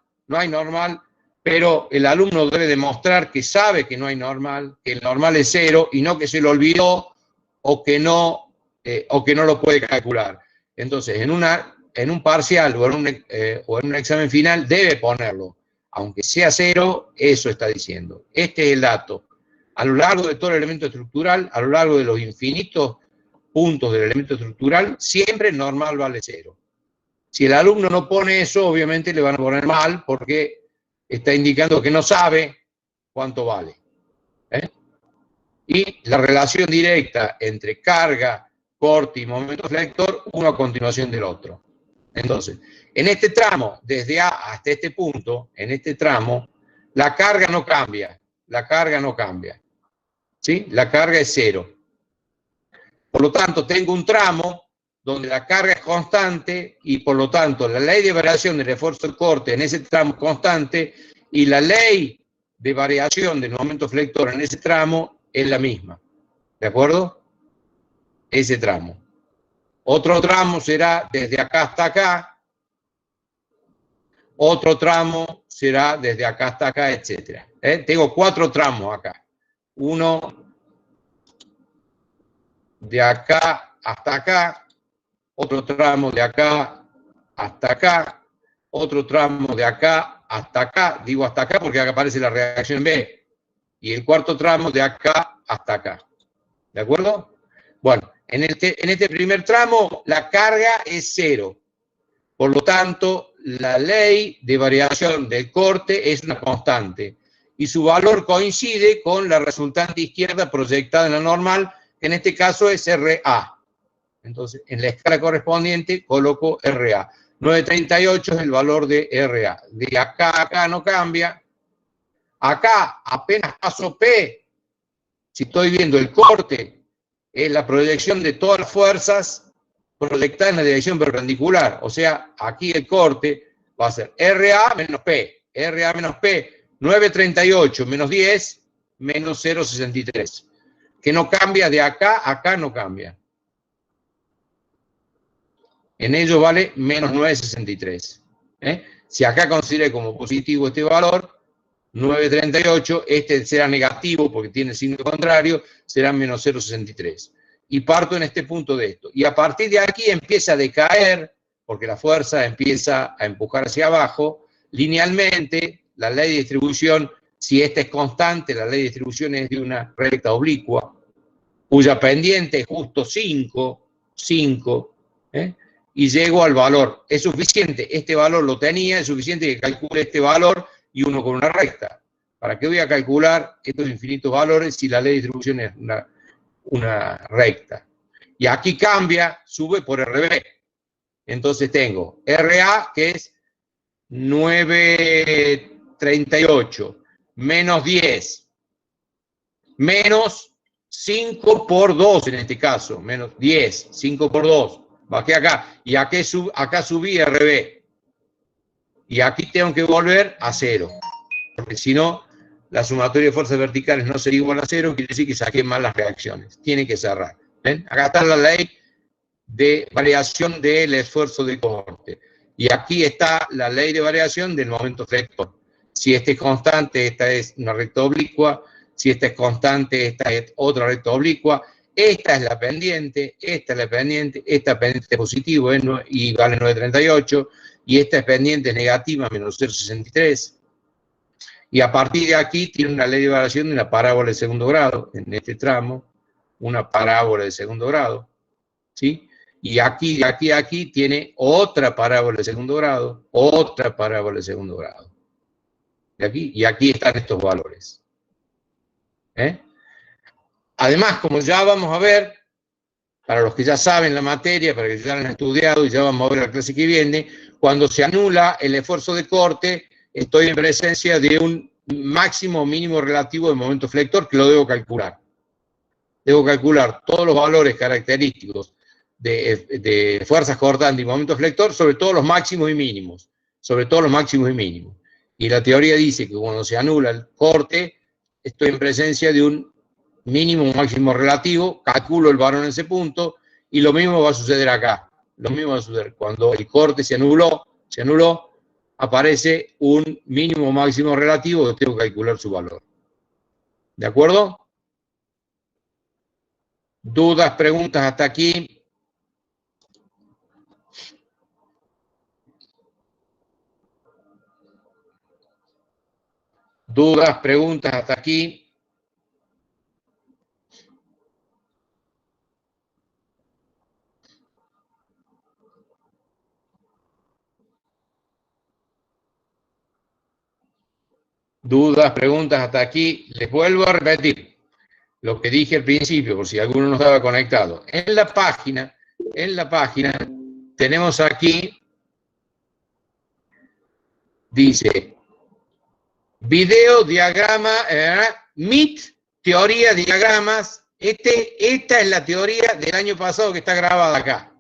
pero el alumno debe demostrar que sabe que no hay normal, que el normal es 0 y no que se lo olvidó o que no lo puede calcular. Entonces, en un parcial o en un examen final debe ponerlo. Aunque sea 0, eso está diciendo. Este es el dato. A lo largo de todo el elemento estructural, a lo largo de los infinitos puntos del elemento estructural, siempre el normal vale 0. Si el alumno no pone eso, obviamente le van a poner mal porque está indicando que no sabe cuánto vale. Y la relación directa entre carga, corte y momento flector, uno a continuación del otro. Entonces, en este tramo, desde A hasta este punto, en este tramo, la carga no cambia. ¿Sí? La carga es 0. Por lo tanto, tengo un tramo donde la carga es constante y por lo tanto la ley de variación del esfuerzo de corte en ese tramo es constante y la ley de variación del momento flector en ese tramo es la misma. ¿De acuerdo? Ese tramo. Otro tramo será desde acá hasta acá. Otro tramo será desde acá hasta acá, etc. Tengo 4 tramos acá. Uno de acá hasta acá, otro tramo de acá hasta acá, otro tramo de acá hasta acá, digo hasta acá porque acá aparece la reacción B, y el cuarto tramo de acá hasta acá. ¿De acuerdo? Bueno, en este primer tramo la carga es 0. Por lo tanto, la ley de variación del corte es una constante y su valor coincide con la resultante izquierda proyectada en la normal, que en este caso es RA. Entonces, en la escala correspondiente coloco RA. 938 es el valor de RA. De acá a acá no cambia. Acá apenas paso P, si estoy viendo el corte, es la proyección de todas las fuerzas proyectadas en la dirección perpendicular. O sea, aquí el corte va a ser RA menos P. RA menos P, 938 menos 10 menos 0,63. Que no cambia de acá a acá, no cambia. En ello vale menos 9,63. Si acá considere como positivo este valor, 9,38, este será negativo porque tiene signo contrario, será menos 0,63. Y parto en este punto de esto. Y a partir de aquí empieza a decaer, porque la fuerza empieza a empujar hacia abajo, linealmente, la ley de distribución, si esta es constante, la ley de distribución es de una recta oblicua, cuya pendiente es justo 5, y llego al valor. Es suficiente, este valor lo tenía, es suficiente que calcule este valor y uno con una recta. ¿Para qué voy a calcular estos infinitos valores si la ley de distribución es una recta? Y aquí cambia, sube por RB. Entonces tengo RA, que es 9,38, menos 10, menos 5 por 2 en este caso, menos 10, 5 por 2. Bajé acá, y acá subí RB. Y aquí tengo que volver a 0. Porque si no, la sumatoria de fuerzas verticales no sería igual a 0, quiere decir que saqué mal las reacciones. Tiene que cerrar. ¿Ven? Acá está la ley de variación del esfuerzo de corte. Y aquí está la ley de variación del momento flector. Si este es constante, esta es una recta oblicua. Si esta es constante, esta es otra recta oblicua. esta es la pendiente, esta es la pendiente, esta pendiente es positivo y vale 9,38, y esta es pendiente negativa, menos 0,63. Y a partir de aquí tiene una ley de variación de una parábola de segundo grado, en este tramo, una parábola de segundo grado, ¿sí? Y aquí, de aquí a aquí, tiene otra parábola de segundo grado, otra parábola de segundo grado. De aquí, y aquí están estos valores. Además, como ya vamos a ver, para los que ya saben la materia, para los que ya la han estudiado y ya vamos a ver la clase que viene, cuando se anula el esfuerzo de corte, estoy en presencia de un máximo o mínimo relativo de momento flector que lo debo calcular. Debo calcular todos los valores característicos de fuerzas cortantes y momento flector, sobre todo los máximos y mínimos. Sobre todo los máximos y mínimos. Y la teoría dice que cuando se anula el corte, estoy en presencia de un mínimo o máximo relativo, calculo el valor en ese punto, y lo mismo va a suceder acá. Lo mismo va a suceder. Cuando el corte se anuló, aparece un mínimo o máximo relativo que tengo que calcular su valor. ¿De acuerdo? ¿Dudas, preguntas hasta aquí? ¿Dudas, preguntas hasta aquí? Dudas, preguntas hasta aquí. Les vuelvo a repetir lo que dije al principio, por si alguno no estaba conectado. En la página tenemos aquí, dice, video, diagrama, MIT, teoría, diagramas. Esta es la teoría del año pasado que está grabada acá.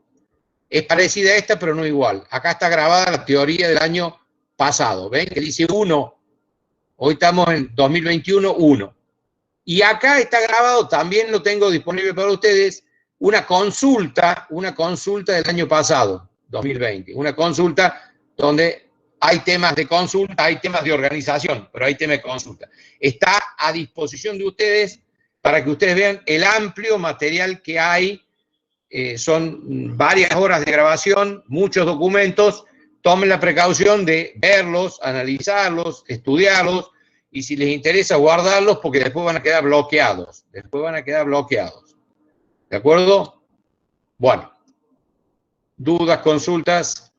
Es parecida a esta, pero no igual. Acá está grabada la teoría del año pasado. ¿Ven? Que dice 1. Hoy estamos en 2021, 1. Y acá está grabado, también lo tengo disponible para ustedes, una consulta del año pasado, 2020. Una consulta donde hay temas de consulta, hay temas de organización, pero hay temas de consulta. Está a disposición de ustedes para que ustedes vean el amplio material que hay. Son varias horas de grabación, muchos documentos. Tomen la precaución de verlos, analizarlos, estudiarlos, y si les interesa guardarlos, porque después van a quedar bloqueados. ¿De acuerdo? Bueno. ¿Dudas, consultas?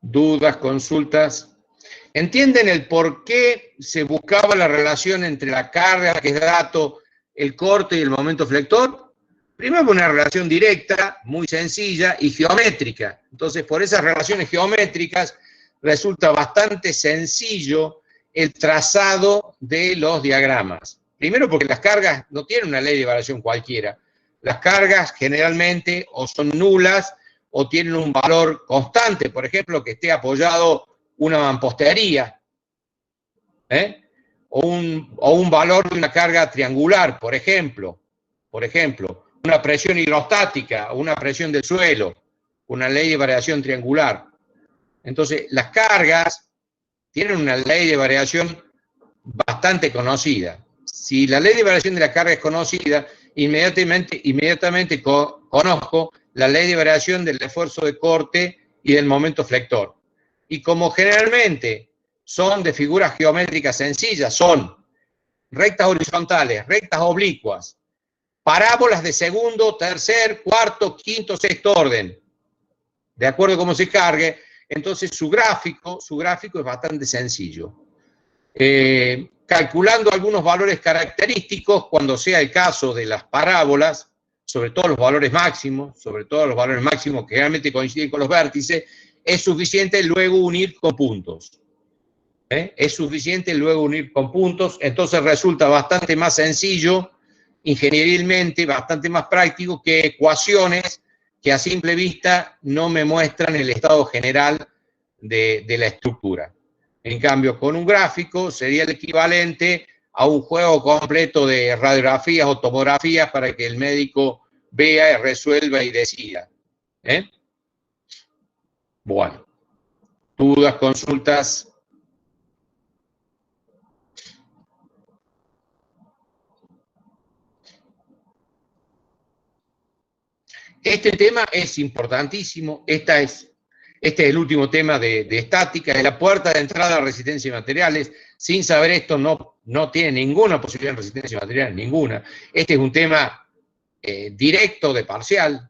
¿Dudas, consultas? ¿Entienden el por qué se buscaba la relación entre la carga, que es dato, el corte y el momento flector? Primero, una relación directa, muy sencilla y geométrica. Entonces, por esas relaciones geométricas, resulta bastante sencillo el trazado de los diagramas. Primero, porque las cargas no tienen una ley de variación cualquiera. Las cargas generalmente o son nulas o tienen un valor constante, por ejemplo, que esté apoyado una mampostería, o un valor de una carga triangular, por ejemplo, una presión hidrostática o una presión del suelo, una ley de variación triangular. Entonces, las cargas tienen una ley de variación bastante conocida. Si la ley de variación de la carga es conocida, inmediatamente conozco la ley de variación del esfuerzo de corte y del momento flector. Y como generalmente son de figuras geométricas sencillas, son rectas horizontales, rectas oblicuas, parábolas de segundo, tercer, cuarto, quinto, sexto orden, de acuerdo a cómo se cargue, entonces su gráfico es bastante sencillo. Calculando algunos valores característicos, cuando sea el caso de las parábolas, sobre todo los valores máximos que realmente coinciden con los vértices, es suficiente luego unir con puntos. Entonces resulta bastante más sencillo, ingenierilmente, bastante más práctico que ecuaciones que a simple vista no me muestran el estado general de la estructura. En cambio, con un gráfico sería el equivalente a un juego completo de radiografías o tomografías para que el médico vea, resuelva y decida. Bueno, dudas, consultas. Este tema es importantísimo. Este es el último tema de estática, es la puerta de entrada a resistencia de materiales. Sin saber esto no tiene ninguna posibilidad en resistencia de materiales, ninguna. Este es un tema directo de parcial.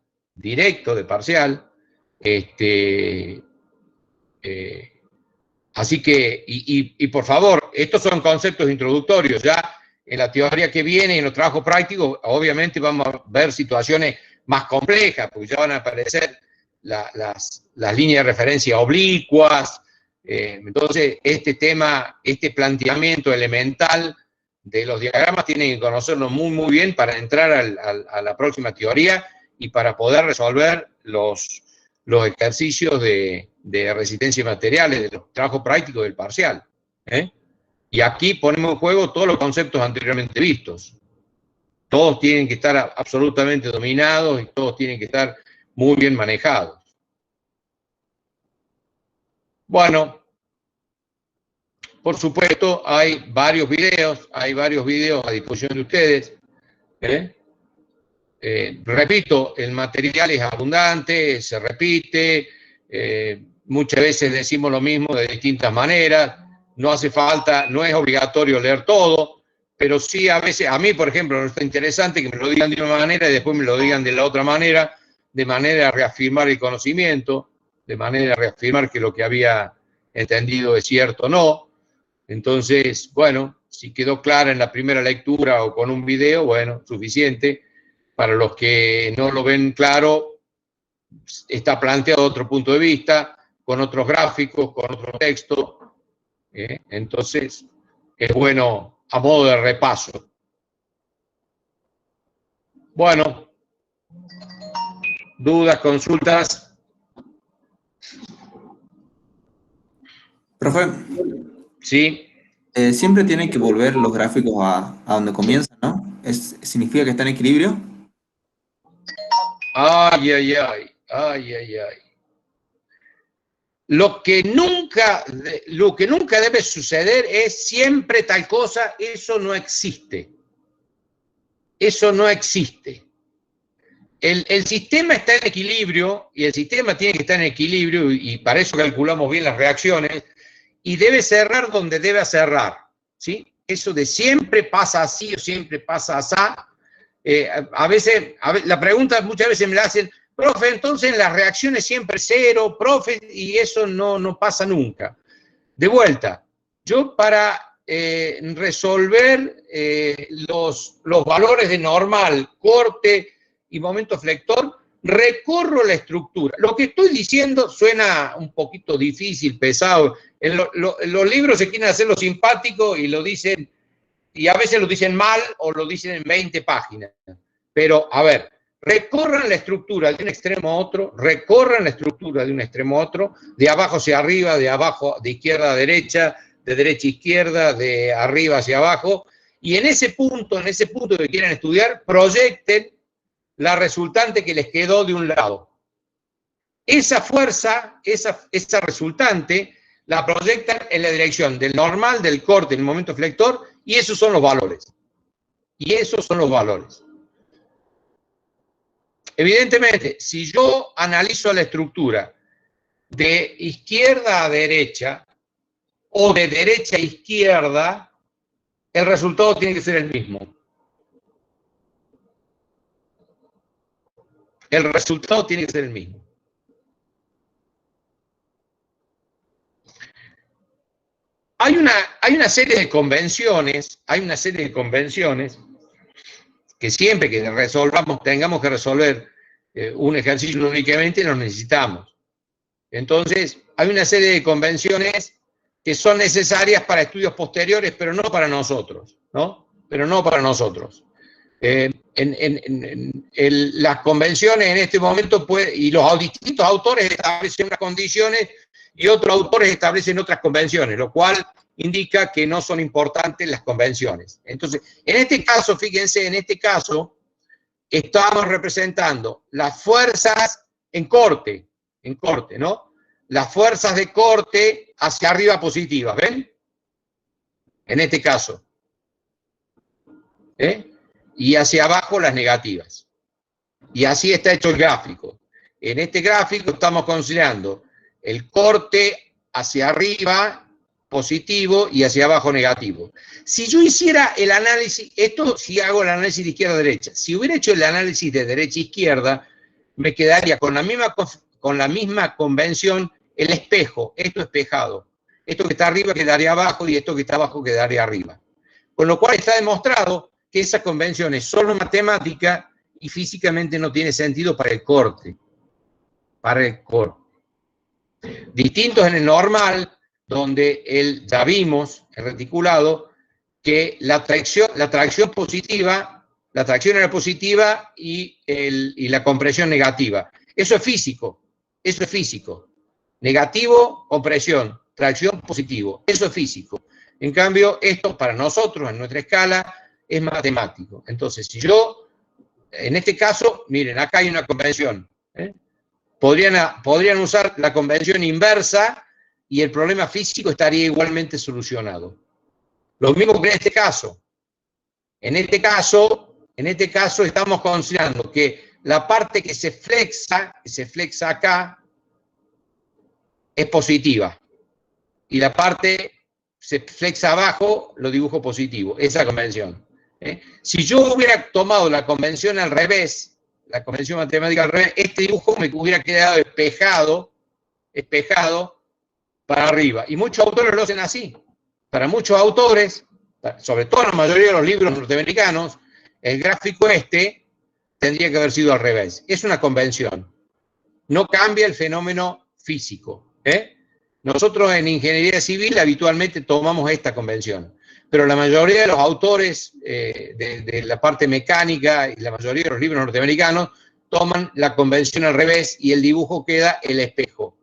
Así que, y por favor, estos son conceptos introductorios. Ya en la teoría que viene y en los trabajos prácticos, obviamente vamos a ver situaciones más complejas, porque ya van a aparecer las líneas de referencia oblicuas. Entonces, este tema, este planteamiento elemental de los diagramas tienen que conocerlo muy bien para entrar a la próxima teoría y para poder resolver los ejercicios de resistencia de materiales, de los trabajos prácticos del parcial. Y aquí ponemos en juego todos los conceptos anteriormente vistos. Todos tienen que estar absolutamente dominados y todos tienen que estar muy bien manejados. Bueno, por supuesto, hay varios videos a disposición de ustedes. Repito, el material es abundante, se repite, muchas veces decimos lo mismo de distintas maneras, no hace falta, no es obligatorio leer todo, pero sí a veces, a mí por ejemplo, no está interesante que me lo digan de una manera y después me lo digan de la otra manera, de manera a reafirmar el conocimiento, de manera a reafirmar que lo que había entendido es cierto o no. Entonces, bueno, si quedó clara en la primera lectura o con un video, bueno, suficiente. Para los que no lo ven claro, está planteado otro punto de vista, con otros gráficos, con otro texto. Entonces, es bueno a modo de repaso. Bueno, dudas, consultas. Profe. Sí. Siempre tienen que volver los gráficos a donde comienzan, ¿no? ¿Significa que está en equilibrio? Ay. Lo que nunca debe suceder es siempre tal cosa. Eso no existe. Eso no existe. El sistema está en equilibrio y el sistema tiene que estar en equilibrio y para eso calculamos bien las reacciones y debe cerrar donde debe cerrar, ¿sí? Eso de siempre pasa así o siempre pasa así. A veces, la pregunta muchas veces me la hacen, profe, entonces en las reacciones siempre cero, profe, y eso no pasa nunca. De vuelta, yo para resolver los valores de normal, corte y momento flector, recorro la estructura. Lo que estoy diciendo suena un poquito difícil, pesado. En los libros se quieren hacerlo simpático y lo dicen, y a veces lo dicen mal o lo dicen en 20 páginas. Pero, a ver, recorran la estructura de un extremo a otro, recorran la estructura de un extremo a otro, de abajo hacia arriba, de izquierda a derecha, de derecha a izquierda, de arriba hacia abajo, y en ese punto que quieren estudiar, proyecten la resultante que les quedó de un lado. Esa fuerza, esa resultante, la proyectan en la dirección del normal, del corte, en el momento flector, y esos son los valores. Evidentemente, si yo analizo la estructura de izquierda a derecha o de derecha a izquierda, el resultado tiene que ser el mismo. El resultado tiene que ser el mismo. Hay una serie de convenciones, que siempre que resolvamos, tengamos que resolver un ejercicio numéricamente, los necesitamos. Entonces, hay una serie de convenciones que son necesarias para estudios posteriores, pero no para nosotros, ¿no? Pero no para nosotros. Las convenciones en este momento, y los distintos autores establecen unas condiciones y otros autores establecen otras convenciones, lo cual indica que no son importantes las convenciones. Entonces, en este caso, fíjense, estamos representando las fuerzas en corte, ¿no? Las fuerzas de corte hacia arriba positivas, ¿ven? En este caso. Y hacia abajo las negativas. Y así está hecho el gráfico. En este gráfico estamos considerando el corte hacia arriba positivo y hacia abajo negativo. Si yo hiciera el análisis, esto si hago el análisis de izquierda a derecha, si hubiera hecho el análisis de derecha a izquierda, me quedaría con la misma convención el espejo, esto espejado. Esto que está arriba quedaría abajo y esto que está abajo quedaría arriba. Con lo cual está demostrado que esa convención es solo matemática y físicamente no tiene sentido para el corte. Para el corte. Distintos en el normal, donde ya vimos, el reticulado, que la tracción positiva, la tracción era positiva y la compresión negativa. Eso es físico, eso es físico. Negativo, compresión, tracción positivo, eso es físico. En cambio, esto para nosotros, en nuestra escala, es matemático. Entonces, si yo, en este caso, miren, acá hay una convención, ¿eh? Podrían usar la convención inversa y el problema físico estaría igualmente solucionado. Lo mismo que en este caso. En este caso estamos considerando que la parte que se flexa acá, es positiva. Y la parte se flexa abajo, lo dibujo positivo. Esa convención. Si yo hubiera tomado la convención al revés, la convención matemática al revés, este dibujo me hubiera quedado espejado para arriba. Y muchos autores lo hacen así. Para muchos autores, sobre todo en la mayoría de los libros norteamericanos, el gráfico tendría que haber sido al revés. Es una convención. No cambia el fenómeno físico. Nosotros en ingeniería civil habitualmente tomamos esta convención. Pero la mayoría de los autores de la parte mecánica y la mayoría de los libros norteamericanos toman la convención al revés y el dibujo queda el espejo.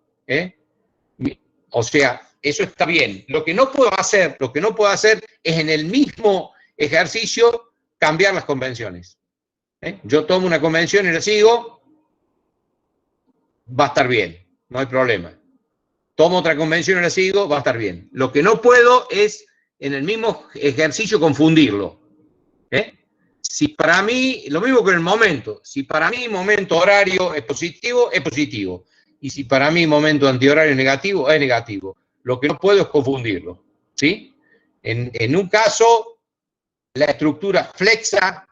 O sea, eso está bien. Lo que no puedo hacer es en el mismo ejercicio cambiar las convenciones. Yo tomo una convención y la sigo, va a estar bien, no hay problema. Tomo otra convención y la sigo, va a estar bien. Lo que no puedo es en el mismo ejercicio confundirlo. Si para mí, lo mismo que en el momento, si para mí momento horario es positivo, es positivo. Y si para mí momento antihorario es negativo. Lo que no puedo es confundirlo. ¿Sí? En un caso, la estructura flexa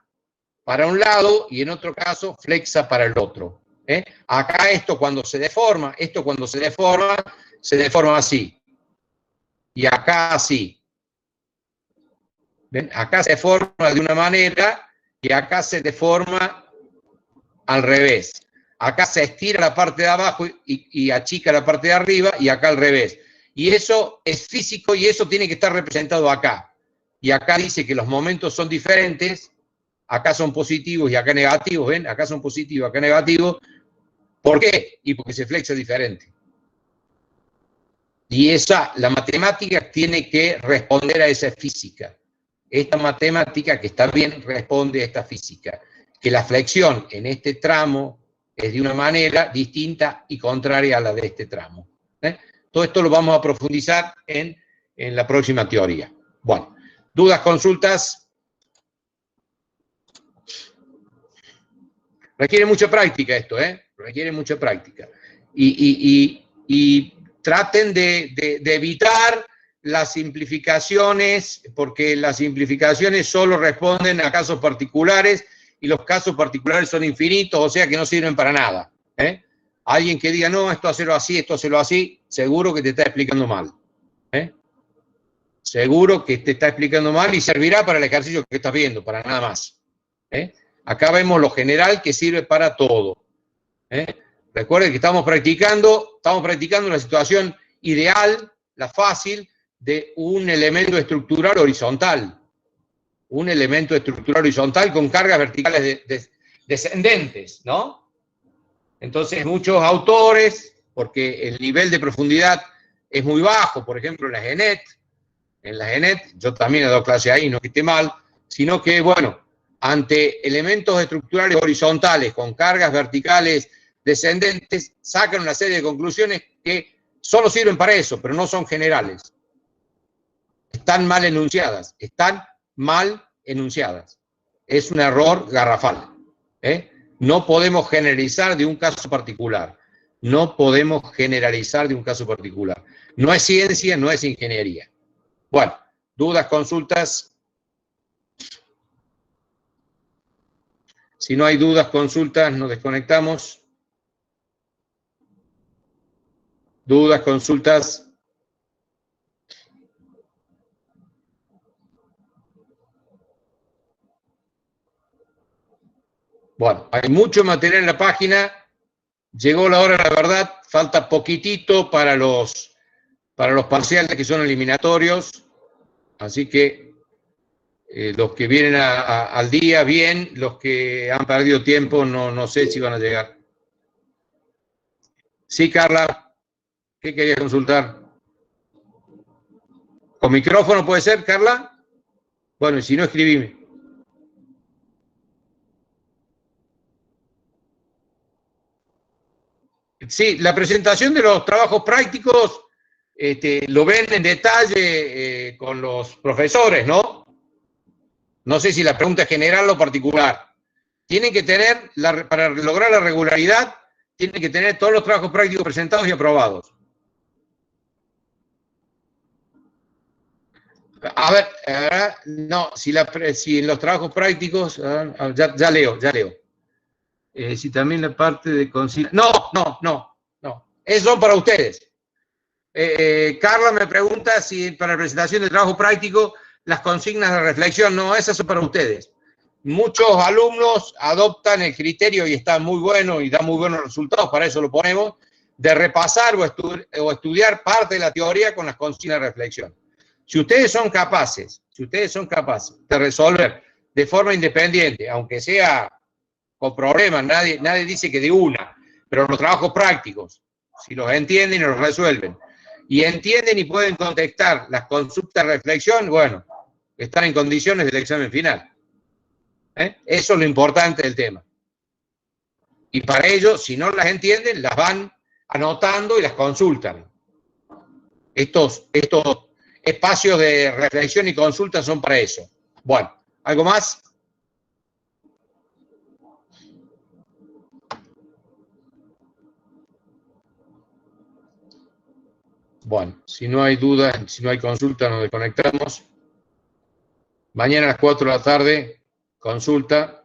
para un lado y en otro caso flexa para el otro. Acá esto cuando se deforma se deforma así. Y acá así. ¿Ven? Acá se deforma de una manera y acá se deforma al revés. Acá se estira la parte de abajo y achica la parte de arriba y acá al revés. Y eso es físico y eso tiene que estar representado acá. Y acá dice que los momentos son diferentes, acá son positivos y acá negativos, ¿ven? Acá son positivos, acá negativos. ¿Por qué? Y porque se flexa diferente. Y la matemática tiene que responder a esa física. Esta matemática que está bien responde a esta física. Que la flexión en este tramo es de una manera distinta y contraria a la de este tramo. Todo esto lo vamos a profundizar en la próxima teoría. Bueno, dudas, consultas. Requiere mucha práctica esto, requiere mucha práctica. Y traten de evitar las simplificaciones, porque las simplificaciones solo responden a casos particulares y los casos particulares son infinitos, o sea que no sirven para nada. Alguien que diga, no, esto hacerlo así, seguro que te está explicando mal. Seguro que te está explicando mal y servirá para el ejercicio que estás viendo, para nada más. Acá vemos lo general que sirve para todo. Recuerden que estamos practicando la situación ideal, la fácil, de un elemento estructural horizontal. Un elemento estructural horizontal con cargas verticales descendentes, ¿no? Entonces, muchos autores, porque el nivel de profundidad es muy bajo, por ejemplo, en la GENET, yo también he dado clase ahí, no que esté mal, sino que, bueno, ante elementos estructurales horizontales con cargas verticales descendentes, sacan una serie de conclusiones que solo sirven para eso, pero no son generales. Están mal enunciadas, Es un error garrafal. No podemos generalizar de un caso particular. No podemos generalizar de un caso particular. No es ciencia, no es ingeniería. Bueno, dudas, consultas. Si no hay dudas, consultas, nos desconectamos. Dudas, consultas. Bueno, hay mucho material en la página. Llegó la hora, la verdad. Falta poquitito para los parciales que son eliminatorios. Así que los que vienen al día, bien. Los que han perdido tiempo, no sé si van a llegar. Sí, Carla. ¿Qué querías consultar? ¿Con micrófono puede ser, Carla? Bueno, y si no, escribime. Sí, la presentación de los trabajos prácticos lo ven en detalle con los profesores, ¿no? No sé si la pregunta es general o particular. Tienen que tener, para lograr la regularidad, tienen que tener todos los trabajos prácticos presentados y aprobados. A ver, no, si en los trabajos prácticos, ya leo. Si también la parte de conciliación. No. Esos son para ustedes. Carla me pregunta si para la presentación de trabajo práctico las consignas de reflexión, no, esas son para ustedes. Muchos alumnos adoptan el criterio y está muy bueno y da muy buenos resultados, para eso lo ponemos, de repasar o estudiar parte de la teoría con las consignas de reflexión. Si ustedes son capaces de resolver de forma independiente, aunque sea con problemas, nadie dice que de una, pero los trabajos prácticos, si los entienden y los resuelven, y entienden y pueden contestar las consultas de reflexión, bueno, están en condiciones del examen final. Eso es lo importante del tema. Y para ello, si no las entienden, las van anotando y las consultan. Estos espacios de reflexión y consulta son para eso. Bueno, ¿algo más? Bueno, si no hay duda, si no hay consulta, nos desconectamos. Mañana a las 4 de la tarde, consulta.